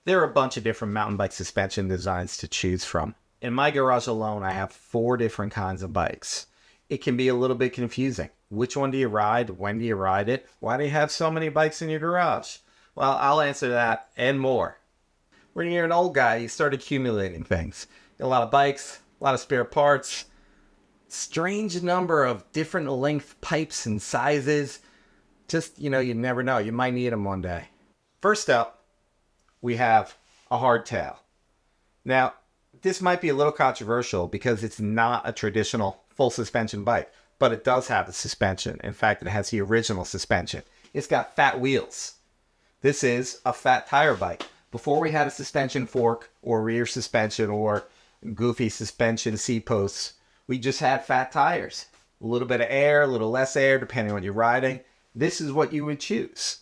There are a bunch of different mountain bike suspension designs to choose from. In my garage alone, I have 4 different kinds of bikes. It can be a little bit confusing. Which one do you ride? When do you ride it? Why do you have so many bikes in your garage? Well, I'll answer that and more. When you're an old guy, you start accumulating things. A lot of bikes, a lot of spare parts, strange number of different length pipes and sizes. Just, you never know. You might need them one day. First up, we have a hardtail. Now, this might be a little controversial because it's not a traditional full suspension bike, but it does have the suspension. In fact, it has the original suspension. It's got fat wheels. This is a fat tire bike. Before we had a suspension fork or rear suspension or goofy suspension seat posts, we just had fat tires. A little bit of air, a little less air, depending on what you're riding. This is what you would choose.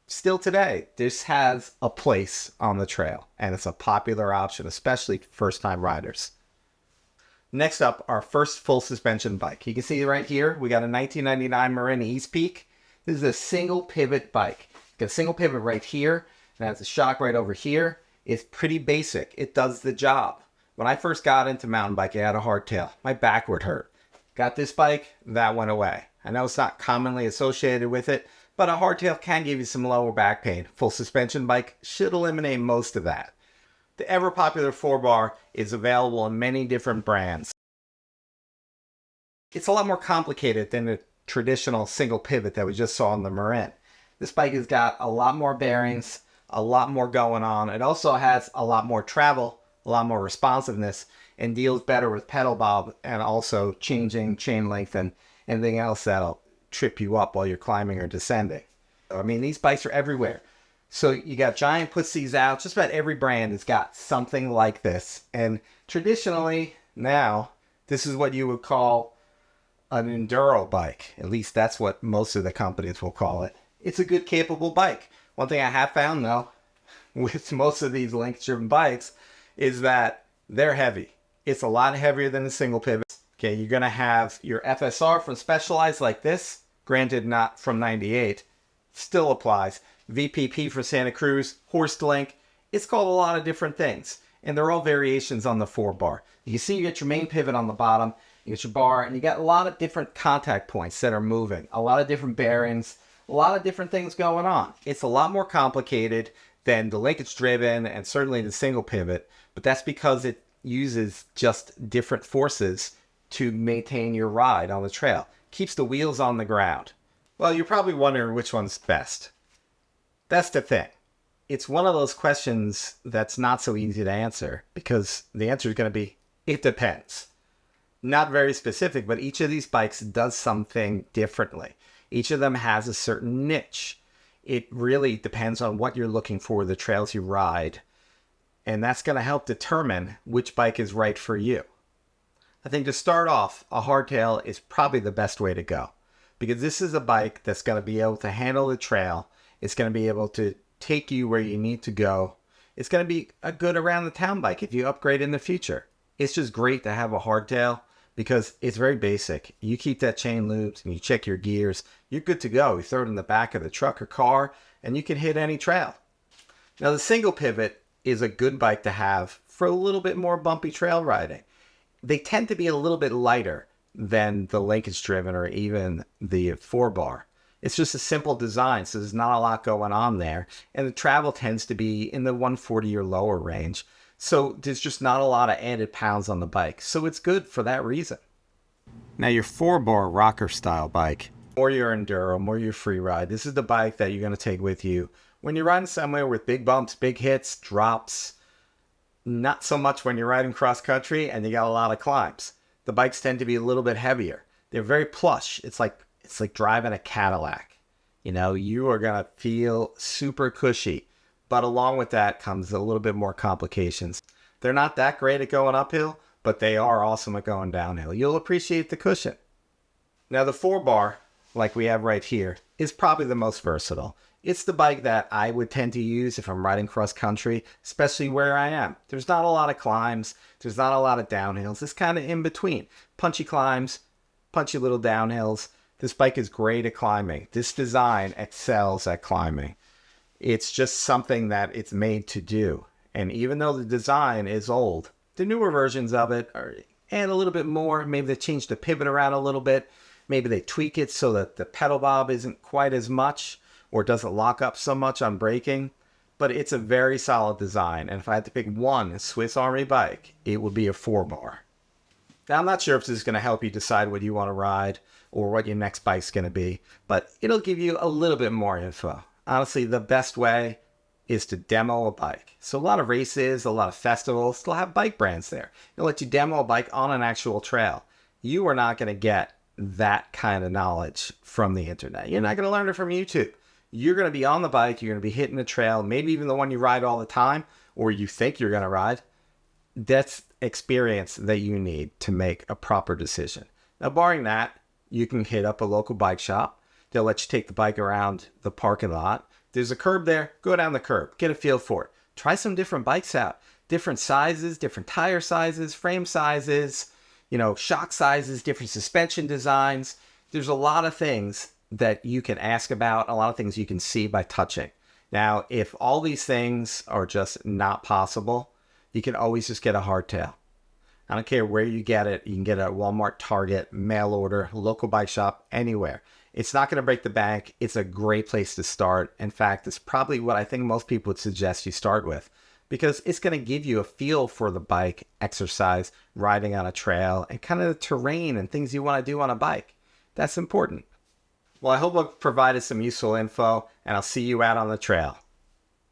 Still today, this has a place on the trail, and it's a popular option, especially for first-time riders. Next up, our first full suspension bike. You can see right here, we got a 1999 Marin East Peak. This is a single pivot bike. Got a single pivot right here, and has a shock right over here. It's pretty basic. It does the job. When I first got into mountain biking, I had a hardtail. My back would hurt. Got this bike, that went away. I know it's not commonly associated with it, but a hardtail can give you some lower back pain. Full suspension bike should eliminate most of that. The ever popular 4-bar is available in many different brands. It's a lot more complicated than the traditional single pivot that we just saw in the Marin. This bike has got a lot more bearings, a lot more going on. It also has a lot more travel, a lot more responsiveness, and deals better with pedal bob and also changing chain length and anything else that'll trip you up while you're climbing or descending. I mean, these bikes are everywhere. So you got Giant puts these out. Just about every brand has got something like this. And traditionally, now, this is what you would call an enduro bike. At least that's what most of the companies will call it. It's a good, capable bike. One thing I have found, though, with most of these length-driven bikes, is that they're heavy. It's a lot heavier than the single pivot. Okay, you're going to have your FSR from Specialized like this. Granted, not from 98. Still applies. VPP for Santa Cruz. Horst Link. It's called a lot of different things. And they're all variations on the 4-bar. You see you get your main pivot on the bottom. You get your bar. And you got a lot of different contact points that are moving. A lot of different bearings. A lot of different things going on. It's a lot more complicated than the linkage driven and certainly the single pivot. But that's because it uses just different forces to maintain your ride on the trail. Keeps the wheels on the ground. Well, you're probably wondering which one's best. That's the thing. It's one of those questions that's not so easy to answer because the answer is going to be, it depends. Not very specific, but each of these bikes does something differently. Each of them has a certain niche. It really depends on what you're looking for, the trails you ride. And that's going to help determine which bike is right for you. I think to start off, a hardtail is probably the best way to go because this is a bike that's going to be able to handle the trail. It's going to be able to take you where you need to go. It's going to be a good around the town bike if you upgrade in the future. It's just great to have a hardtail because it's very basic. You keep that chain looped and you check your gears. You're good to go. You throw it in the back of the truck or car and you can hit any trail. Now the single pivot is a good bike to have for a little bit more bumpy trail riding. They tend to be a little bit lighter than the linkage driven or even the 4-bar. It's just a simple design, so there's not a lot going on there. And the travel tends to be in the 140 or lower range. So there's just not a lot of added pounds on the bike. So it's good for that reason. Now your 4-bar rocker style bike, or your enduro, or your free ride, this is the bike that you're going to take with you when you're riding somewhere with big bumps, big hits, drops. Not so much when you're riding cross country and you got a lot of climbs. The bikes tend to be a little bit heavier. They're very plush. It's like driving a Cadillac. You are going to feel super cushy. But along with that comes a little bit more complications. They're not that great at going uphill, but they are awesome at going downhill. You'll appreciate the cushion. Now the 4-bar, like we have right here, is probably the most versatile. It's the bike that I would tend to use if I'm riding cross country, especially where I am. There's not a lot of climbs. There's not a lot of downhills. It's kind of in between. Punchy climbs, punchy little downhills. This bike is great at climbing. This design excels at climbing. It's just something that it's made to do. And even though the design is old, the newer versions of it add a little bit more. Maybe they change the pivot around a little bit. Maybe they tweak it so that the pedal bob isn't quite as much or doesn't lock up so much on braking. But it's a very solid design. And if I had to pick one Swiss Army bike, it would be a 4-bar. Now, I'm not sure if this is going to help you decide what you want to ride or what your next bike's going to be, but it'll give you a little bit more info. Honestly, the best way is to demo a bike. So a lot of races, a lot of festivals still have bike brands there. They'll let you demo a bike on an actual trail. You are not going to get that kind of knowledge from the internet. You're not going to learn it from YouTube. You're going to be on the bike, you're going to be hitting the trail, maybe even the one you ride all the time, or you think you're going to ride. That's experience that you need to make a proper decision. Now, barring that, you can hit up a local bike shop. They'll let you take the bike around the parking lot. There's a curb there. Go down the curb. Get a feel for it. Try some different bikes out. Different sizes, different tire sizes, frame sizes, shock sizes, different suspension designs. There's a lot of things that you can ask about, a lot of things you can see by touching. Now, if all these things are just not possible, you can always just get a hardtail. I don't care where you get it. You can get it at Walmart, Target, mail order, local bike shop, anywhere. It's not going to break the bank. It's a great place to start. In fact, it's probably what I think most people would suggest you start with, because it's going to give you a feel for the bike, exercise, riding on a trail, and kind of the terrain and things you want to do on a bike. That's important. Well, I hope I've provided some useful info, and I'll see you out on the trail.